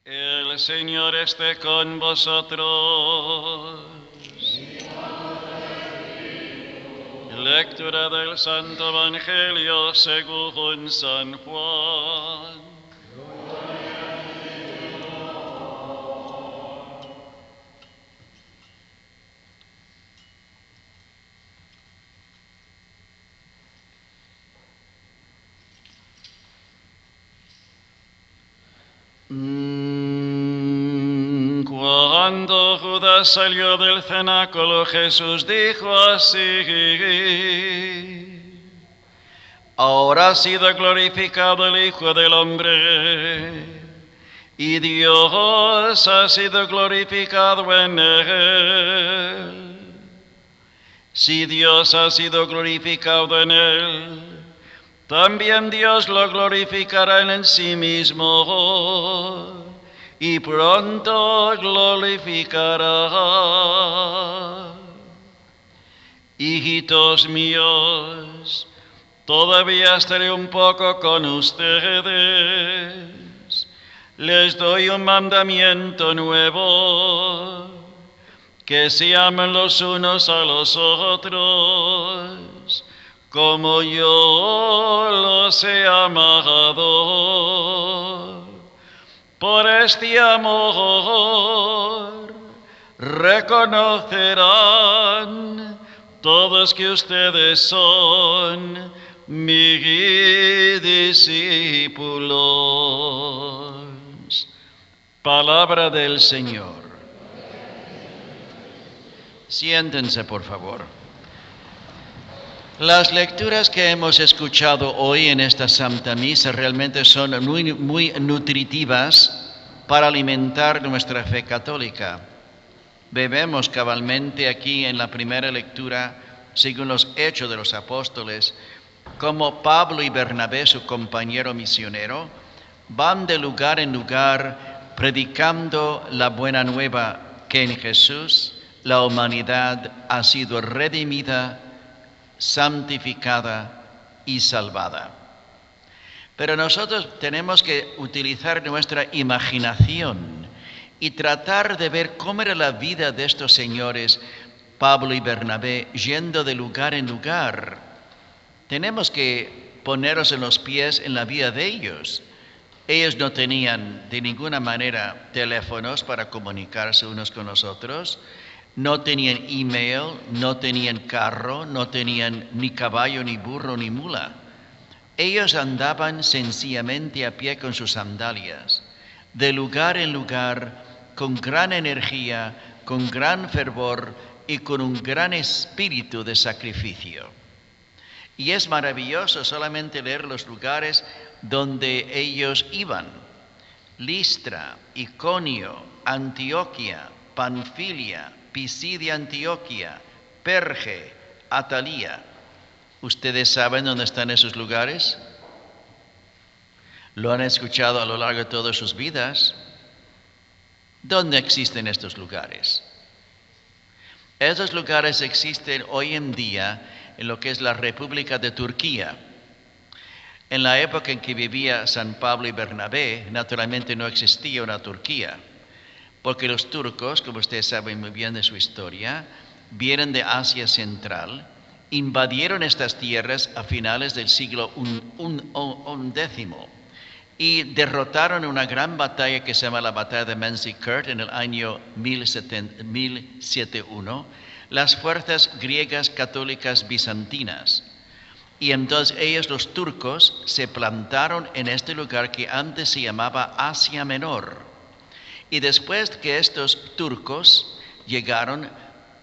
El Señor esté con vosotros. Lectura del Santo Evangelio según San Juan. Cuando Judas salió del cenáculo, Jesús dijo así: ahora ha sido glorificado el Hijo del Hombre, y Dios ha sido glorificado en él. Si Dios ha sido glorificado en él, también Dios lo glorificará en sí mismo, y pronto glorificará. Hijitos míos, todavía estaré un poco con ustedes. Les doy un mandamiento nuevo: que se amen los unos a los otros, como yo los he amado. Por este amor reconocerán todos que ustedes son mis discípulos. Palabra del Señor. Siéntense, por favor. Las lecturas que hemos escuchado hoy en esta Santa Misa realmente son muy nutritivas para alimentar nuestra fe católica. Vemos cabalmente aquí en la primera lectura, según los Hechos de los Apóstoles, como Pablo y Bernabé, su compañero misionero, van de lugar en lugar predicando la buena nueva que en Jesús la humanidad ha sido redimida, santificada y salvada. Pero nosotros tenemos que utilizar nuestra imaginación y tratar de ver cómo era la vida de estos señores, Pablo y Bernabé, yendo de lugar en lugar. Tenemos que ponernos en los pies en la vida de ellos. Ellos no tenían de ninguna manera teléfonos para comunicarse unos con los otros. No tenían email, no tenían carro, no tenían ni caballo, ni burro, ni mula. Ellos andaban sencillamente a pie con sus sandalias, de lugar en lugar, con gran energía, con gran fervor y con un gran espíritu de sacrificio. Y es maravilloso solamente leer los lugares donde ellos iban: Listra, Iconio, Antioquia, Panfilia, Pisidia, Antioquia, Perge, Atalía. ¿Ustedes saben dónde están esos lugares? Lo han escuchado a lo largo de todas sus vidas. ¿Dónde existen estos lugares? Esos lugares existen hoy en día en lo que es la República de Turquía. En la época en que vivía San Pablo y Bernabé, naturalmente no existía una Turquía, porque los turcos, como ustedes saben muy bien de su historia, vienen de Asia Central, invadieron estas tierras a finales del siglo XI y derrotaron una gran batalla que se llama la Batalla de Manzikert en el año 1071, las fuerzas griegas católicas bizantinas. Y entonces ellos, los turcos, se plantaron en este lugar que antes se llamaba Asia Menor. Y después que estos turcos llegaron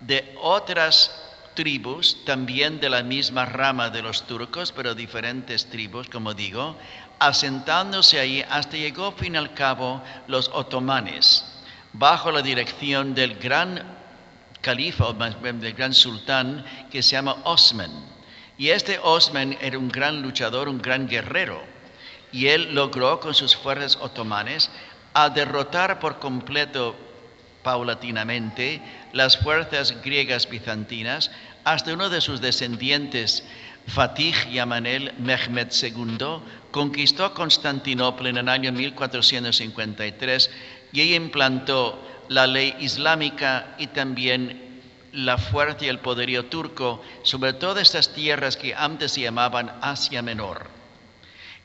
de otras tribus, también de la misma rama de los turcos, pero diferentes tribus, como digo, asentándose ahí hasta llegó, fin al cabo, los otomanes, bajo la dirección del gran califa, o más bien del gran sultán, que se llama Osman. Y este Osman era un gran luchador, un gran guerrero, y él logró con sus fuerzas otomanes a derrotar por completo, paulatinamente, las fuerzas griegas bizantinas, hasta uno de sus descendientes, Fatih Yamanel Mehmed II conquistó Constantinopla en el año 1453 y ella implantó la ley islámica y también la fuerza y el poderío turco sobre todas estas tierras que antes se llamaban Asia Menor.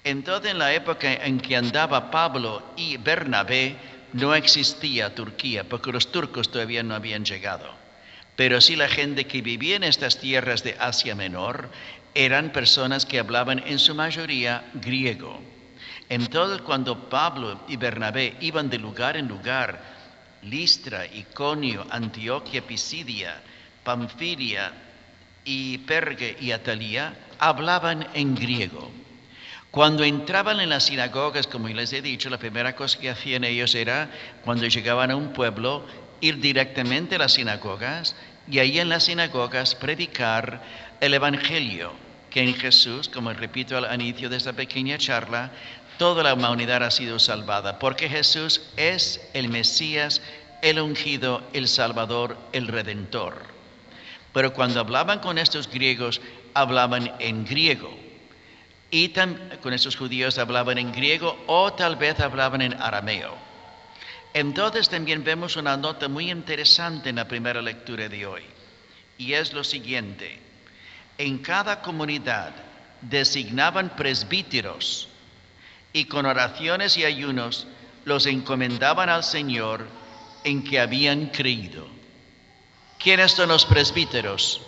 Entonces, en la época en que andaba Pablo y Bernabé, no existía Turquía, porque los turcos todavía no habían llegado. Pero sí la gente que vivía en estas tierras de Asia Menor eran personas que hablaban en su mayoría griego. Entonces, cuando Pablo y Bernabé iban de lugar en lugar, Listra, Iconio, Antioquia, Pisidia, Panfilia y Perge y Atalía, hablaban en griego. Cuando entraban en las sinagogas, como les he dicho, la primera cosa que hacían ellos era, cuando llegaban a un pueblo, ir directamente a las sinagogas y ahí en las sinagogas predicar el Evangelio, que en Jesús, como repito al inicio de esta pequeña charla, toda la humanidad ha sido salvada, porque Jesús es el Mesías, el ungido, el Salvador, el Redentor. Pero cuando hablaban con estos griegos, hablaban en griego. Y con estos judíos hablaban en griego o tal vez hablaban en arameo. Entonces también vemos una nota muy interesante en la primera lectura de hoy. Y es lo siguiente. En cada comunidad designaban presbíteros y con oraciones y ayunos los encomendaban al Señor en que habían creído. ¿Quiénes son los presbíteros?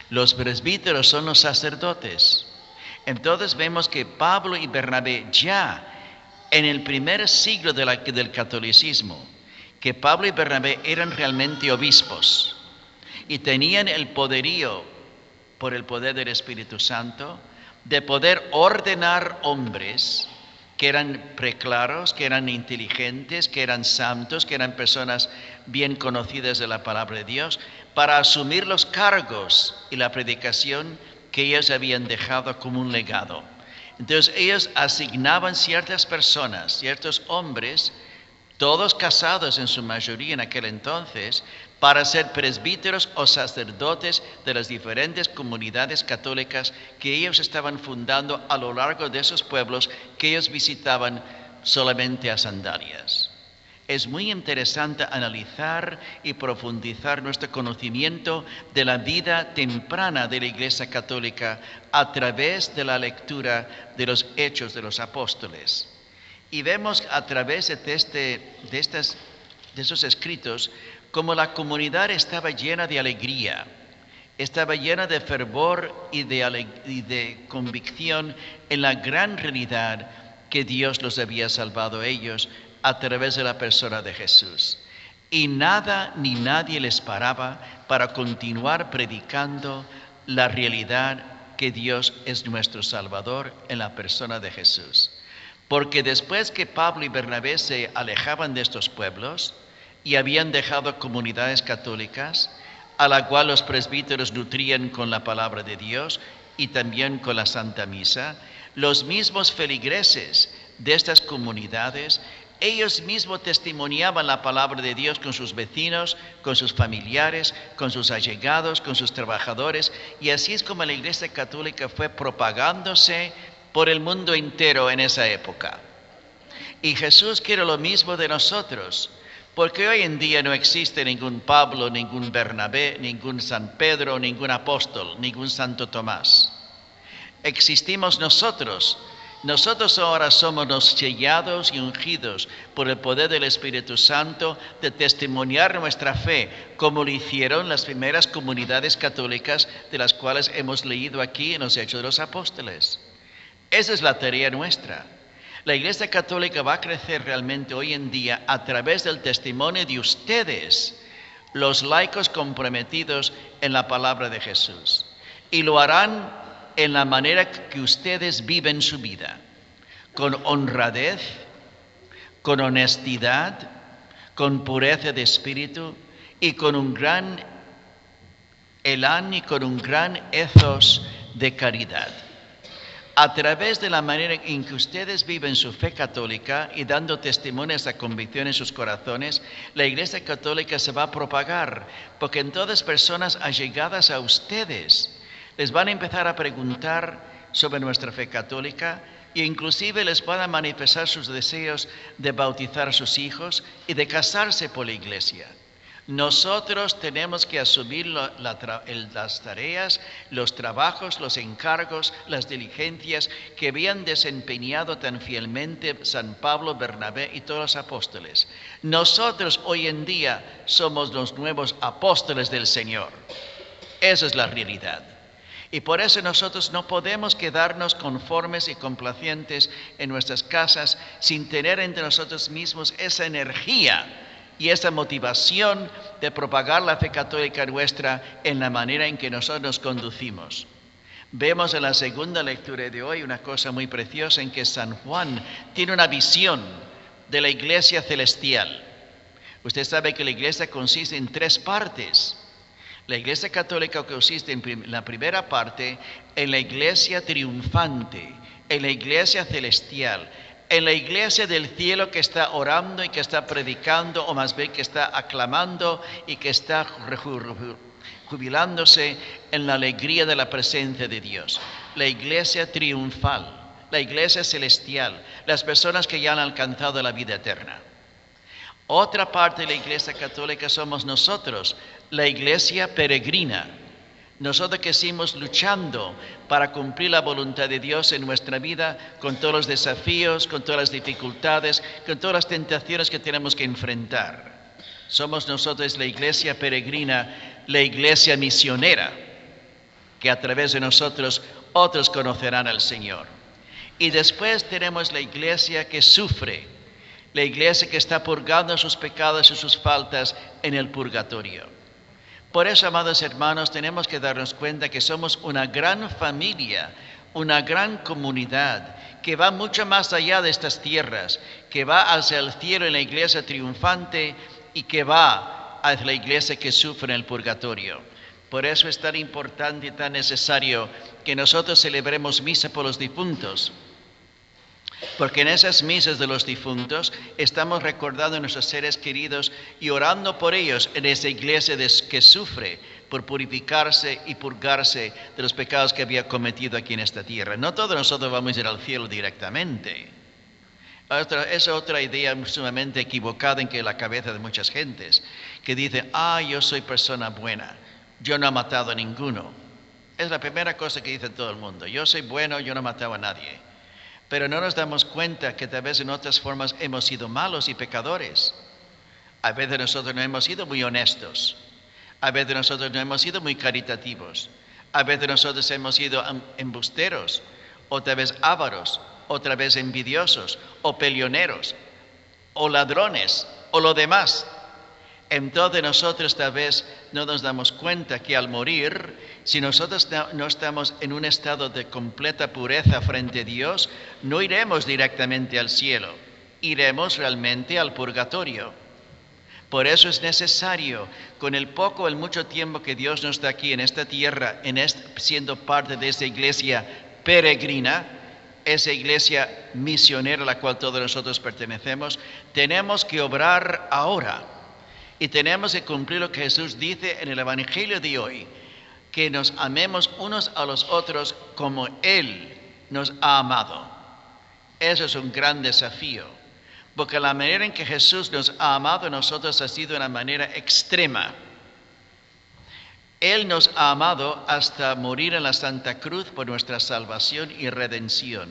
Los presbíteros son los sacerdotes. Entonces vemos que Pablo y Bernabé ya en el primer siglo del catolicismo, que Pablo y Bernabé eran realmente obispos y tenían el poderío, por el poder del Espíritu Santo, de poder ordenar hombres que eran preclaros, que eran inteligentes, que eran santos, que eran personas bien conocidas de la palabra de Dios, para asumir los cargos y la predicación que ellos habían dejado como un legado. Entonces ellos asignaban ciertas personas, ciertos hombres, todos casados en su mayoría en aquel entonces, para ser presbíteros o sacerdotes de las diferentes comunidades católicas que ellos estaban fundando a lo largo de esos pueblos que ellos visitaban solamente a sandalias. Es muy interesante analizar y profundizar nuestro conocimiento de la vida temprana de la Iglesia Católica a través de la lectura de los Hechos de los Apóstoles. Y vemos a través de esos escritos como la comunidad estaba llena de alegría, estaba llena de fervor y de convicción en la gran realidad que Dios los había salvado a ellos a través de la persona de Jesús. Y nada ni nadie les paraba para continuar predicando la realidad que Dios es nuestro Salvador en la persona de Jesús. Porque después que Pablo y Bernabé se alejaban de estos pueblos y habían dejado comunidades católicas, a la cual los presbíteros nutrían con la palabra de Dios y también con la Santa Misa, los mismos feligreses de estas comunidades, ellos mismos testimoniaban la palabra de Dios con sus vecinos, con sus familiares, con sus allegados, con sus trabajadores, y así es como la Iglesia Católica fue propagándose por el mundo entero en esa época. Y Jesús quiere lo mismo de nosotros, porque hoy en día no existe ningún Pablo, ningún Bernabé, ningún San Pedro, ningún apóstol, ningún Santo Tomás. Existimos nosotros. Nosotros ahora somos los sellados y ungidos por el poder del Espíritu Santo de testimoniar nuestra fe, como lo hicieron las primeras comunidades católicas de las cuales hemos leído aquí en los Hechos de los Apóstoles. Esa es la tarea nuestra. La Iglesia Católica va a crecer realmente hoy en día a través del testimonio de ustedes, los laicos comprometidos en la palabra de Jesús. Y lo harán en la manera que ustedes viven su vida, con honradez, con honestidad, con pureza de espíritu y con un gran elán y con un gran ethos de caridad. A través de la manera en que ustedes viven su fe católica y dando testimonio a esta convicción en sus corazones, la Iglesia Católica se va a propagar, porque en todas personas allegadas a ustedes les van a empezar a preguntar sobre nuestra fe católica e inclusive les van a manifestar sus deseos de bautizar a sus hijos y de casarse por la Iglesia. Nosotros tenemos que asumir las tareas, los trabajos, los encargos, las diligencias que habían desempeñado tan fielmente San Pablo, Bernabé y todos los apóstoles. Nosotros hoy en día somos los nuevos apóstoles del Señor. Esa es la realidad. Y por eso nosotros no podemos quedarnos conformes y complacientes en nuestras casas sin tener entre nosotros mismos esa energía y esa motivación de propagar la fe católica nuestra en la manera en que nosotros nos conducimos. Vemos en la segunda lectura de hoy una cosa muy preciosa en que San Juan tiene una visión de la iglesia celestial. Usted sabe que la iglesia consiste en 3 partes. La iglesia católica consiste en la primera parte en la iglesia triunfante, en la iglesia celestial, en la iglesia del cielo que está orando y que está predicando, o más bien que está aclamando y que está jubilándose en la alegría de la presencia de Dios. La iglesia triunfal, la iglesia celestial, las personas que ya han alcanzado la vida eterna. Otra parte de la iglesia católica somos nosotros, la iglesia peregrina. Nosotros que seguimos luchando para cumplir la voluntad de Dios en nuestra vida, con todos los desafíos, con todas las dificultades, con todas las tentaciones que tenemos que enfrentar. Somos nosotros la iglesia peregrina, la iglesia misionera, que a través de nosotros otros conocerán al Señor. Y después tenemos la iglesia que sufre, la iglesia que está purgando sus pecados y sus faltas en el purgatorio. Por eso, amados hermanos, tenemos que darnos cuenta que somos una gran familia, una gran comunidad, que va mucho más allá de estas tierras, que va hacia el cielo en la iglesia triunfante y que va hacia la iglesia que sufre en el purgatorio. Por eso es tan importante y tan necesario que nosotros celebremos misa por los difuntos. Porque en esas misas de los difuntos estamos recordando a nuestros seres queridos y orando por ellos en esa iglesia que sufre por purificarse y purgarse de los pecados que había cometido aquí en esta tierra. No todos nosotros vamos a ir al cielo directamente. Esa es otra idea sumamente equivocada en la cabeza de muchas gentes, que dicen, yo soy persona buena, yo no he matado a ninguno. Es la primera cosa que dice todo el mundo, yo soy bueno, yo no he matado a nadie. Pero no nos damos cuenta que tal vez en otras formas hemos sido malos y pecadores. A veces nosotros no hemos sido muy honestos. A veces nosotros no hemos sido muy caritativos. A veces nosotros hemos sido embusteros, otra vez ávaros, otra vez envidiosos, o peleoneros, o ladrones, o lo demás. Entonces nosotros tal vez no nos damos cuenta que al morir, si nosotros no estamos en un estado de completa pureza frente a Dios, no iremos directamente al cielo, iremos realmente al purgatorio. Por eso es necesario, con el poco o el mucho tiempo que Dios nos da aquí en esta tierra, siendo parte de esta iglesia peregrina, esa iglesia misionera a la cual todos nosotros pertenecemos, tenemos que obrar ahora. Y tenemos que cumplir lo que Jesús dice en el Evangelio de hoy, que nos amemos unos a los otros como Él nos ha amado. Eso es un gran desafío, porque la manera en que Jesús nos ha amado a nosotros ha sido de una manera extrema. Él nos ha amado hasta morir en la Santa Cruz por nuestra salvación y redención.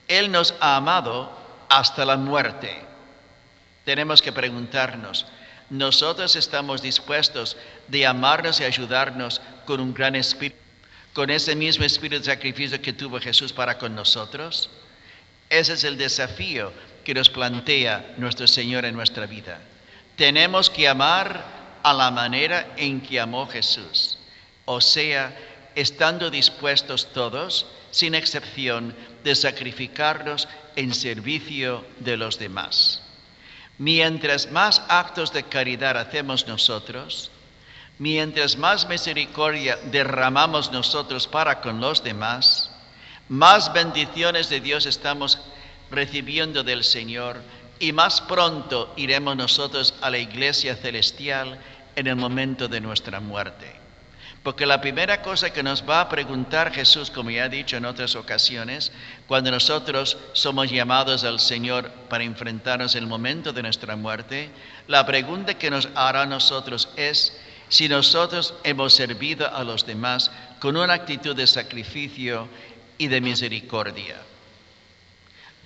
Él nos ha amado hasta la muerte. Tenemos que preguntarnos, ¿nosotros estamos dispuestos de amarnos y ayudarnos con un gran espíritu, con ese mismo espíritu de sacrificio que tuvo Jesús para con nosotros? Ese es el desafío que nos plantea nuestro Señor en nuestra vida. Tenemos que amar a la manera en que amó Jesús, o sea, estando dispuestos todos, sin excepción, de sacrificarnos en servicio de los demás. Mientras más actos de caridad hacemos nosotros, mientras más misericordia derramamos nosotros para con los demás, más bendiciones de Dios estamos recibiendo del Señor y más pronto iremos nosotros a la iglesia celestial en el momento de nuestra muerte. Porque la primera cosa que nos va a preguntar Jesús, como ya he dicho en otras ocasiones, cuando nosotros somos llamados al Señor para enfrentarnos el momento de nuestra muerte, la pregunta que nos hará a nosotros es si nosotros hemos servido a los demás con una actitud de sacrificio y de misericordia.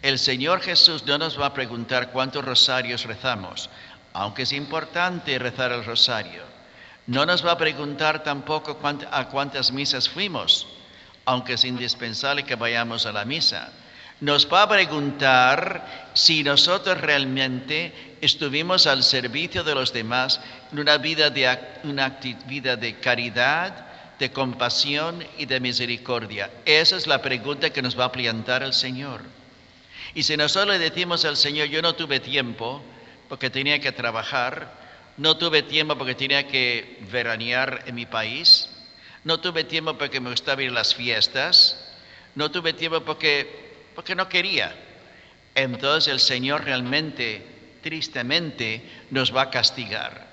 El Señor Jesús no nos va a preguntar cuántos rosarios rezamos, aunque es importante rezar el rosario. No nos va a preguntar tampoco a cuántas misas fuimos, aunque es indispensable que vayamos a la misa. Nos va a preguntar si nosotros realmente estuvimos al servicio de los demás en una vida de caridad, de compasión y de misericordia. Esa es la pregunta que nos va a plantear el Señor. Y si nosotros le decimos al Señor, yo no tuve tiempo porque tenía que trabajar, no tuve tiempo porque tenía que veranear en mi país, no tuve tiempo porque me gustaba ir a las fiestas, no tuve tiempo porque no quería. Entonces el Señor realmente, tristemente, nos va a castigar.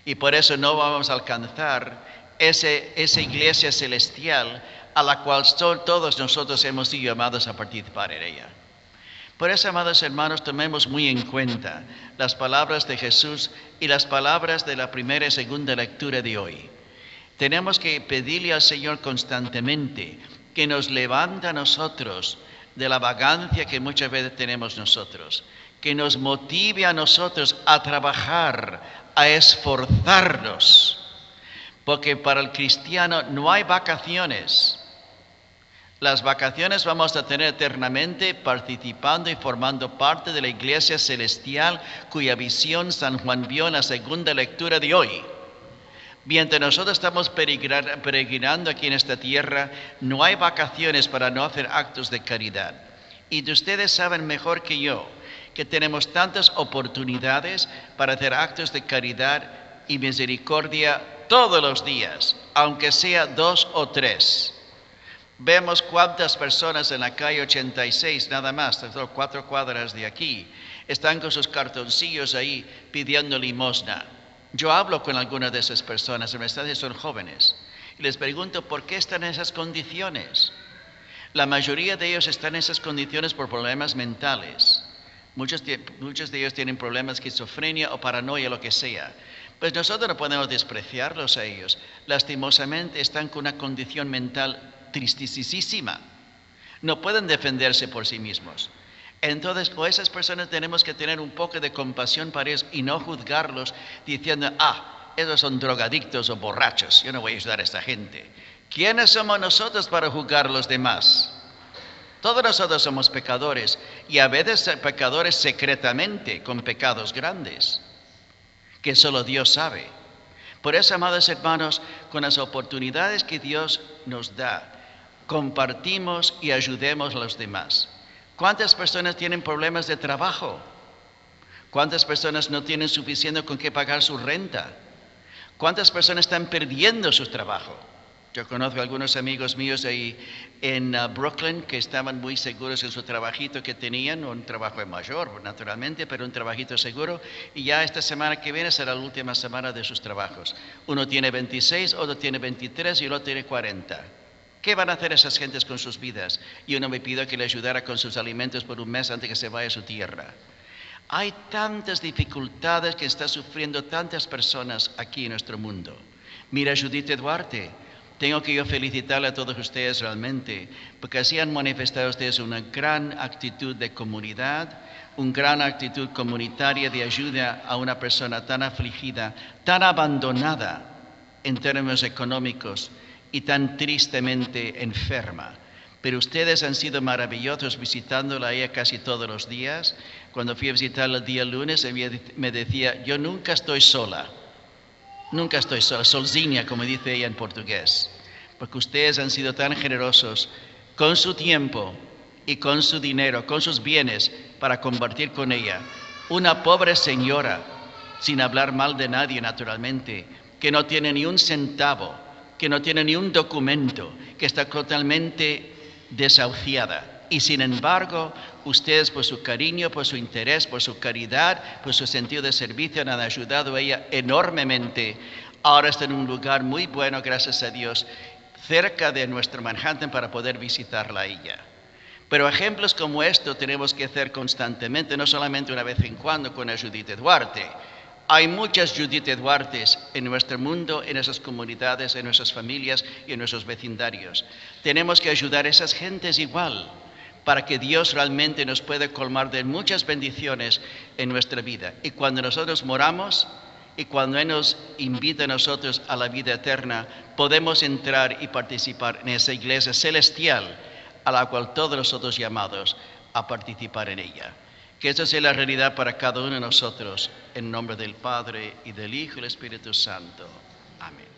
Y por eso no vamos a alcanzar esa iglesia celestial a la cual todos nosotros hemos sido llamados a participar en ella. Por eso, amados hermanos, tomemos muy en cuenta las palabras de Jesús y las palabras de la primera y segunda lectura de hoy. Tenemos que pedirle al Señor constantemente que nos levante a nosotros de la vagancia que muchas veces tenemos nosotros, que nos motive a nosotros a trabajar, a esforzarnos, porque para el cristiano no hay vacaciones. Las vacaciones vamos a tener eternamente participando y formando parte de la iglesia celestial cuya visión San Juan vio en la segunda lectura de hoy. Mientras nosotros estamos peregrinando aquí en esta tierra, no hay vacaciones para no hacer actos de caridad. Y ustedes saben mejor que yo que tenemos tantas oportunidades para hacer actos de caridad y misericordia todos los días, aunque sea 2 o 3. Vemos cuántas personas en la calle 86, nada más, 4 cuadras de aquí, están con sus cartoncillos ahí pidiendo limosna. Yo hablo con algunas de esas personas, en verdad son jóvenes, y les pregunto por qué están en esas condiciones. La mayoría de ellos están en esas condiciones por problemas mentales. Muchos de ellos tienen problemas de esquizofrenia o paranoia, lo que sea. Pues nosotros no podemos despreciarlos a ellos. Lastimosamente están con una condición mental tristísima. No pueden defenderse por sí mismos. Entonces, por esas personas tenemos que tener un poco de compasión para ellos y no juzgarlos diciendo, esos son drogadictos o borrachos, yo no voy a ayudar a esta gente. ¿Quiénes somos nosotros para juzgar a los demás? Todos nosotros somos pecadores y a veces pecadores secretamente con pecados grandes que solo Dios sabe. Por eso, amados hermanos, con las oportunidades que Dios nos da, compartimos y ayudemos a los demás. ¿Cuántas personas tienen problemas de trabajo? ¿Cuántas personas no tienen suficiente con qué pagar su renta? ¿Cuántas personas están perdiendo su trabajo? Yo conozco a algunos amigos míos ahí en Brooklyn que estaban muy seguros en su trabajito que tenían, un trabajo mayor naturalmente, pero un trabajito seguro, y ya esta semana que viene será la última semana de sus trabajos. Uno tiene 26, otro tiene 23 y el otro tiene 40. ¿Qué van a hacer esas gentes con sus vidas? Y uno me pidió que le ayudara con sus alimentos por un mes antes que se vaya a su tierra. Hay tantas dificultades que están sufriendo tantas personas aquí en nuestro mundo. Mira Judith Duarte. Tengo que yo felicitarle a todos ustedes realmente, porque así han manifestado ustedes una gran actitud de comunidad, una gran actitud comunitaria de ayuda a una persona tan afligida, tan abandonada en términos económicos y tan tristemente enferma. Pero ustedes han sido maravillosos visitándola a ella casi todos los días. Cuando fui a visitarla el día lunes, ella me decía, yo nunca estoy sola. Nunca estoy sola, solzinha, como dice ella en portugués, porque ustedes han sido tan generosos con su tiempo y con su dinero, con sus bienes, para compartir con ella. Una pobre señora, sin hablar mal de nadie naturalmente, que no tiene ni un centavo, que no tiene ni un documento, que está totalmente desahuciada. Y sin embargo, ustedes por su cariño, por su interés, por su caridad, por su sentido de servicio han ayudado a ella enormemente. Ahora está en un lugar muy bueno, gracias a Dios, cerca de nuestro Manhattan para poder visitarla a ella. Pero ejemplos como esto tenemos que hacer constantemente, no solamente una vez en cuando con la Judith Duarte. Hay muchas Judith Duartes en nuestro mundo, en nuestras comunidades, en nuestras familias y en nuestros vecindarios. Tenemos que ayudar a esas gentes igual, para que Dios realmente nos pueda colmar de muchas bendiciones en nuestra vida. Y cuando nosotros moramos y cuando Él nos invita a nosotros a la vida eterna, podemos entrar y participar en esa iglesia celestial a la cual todos nosotros llamados a participar en ella. Que esa sea la realidad para cada uno de nosotros, en nombre del Padre, y del Hijo, y del Espíritu Santo. Amén.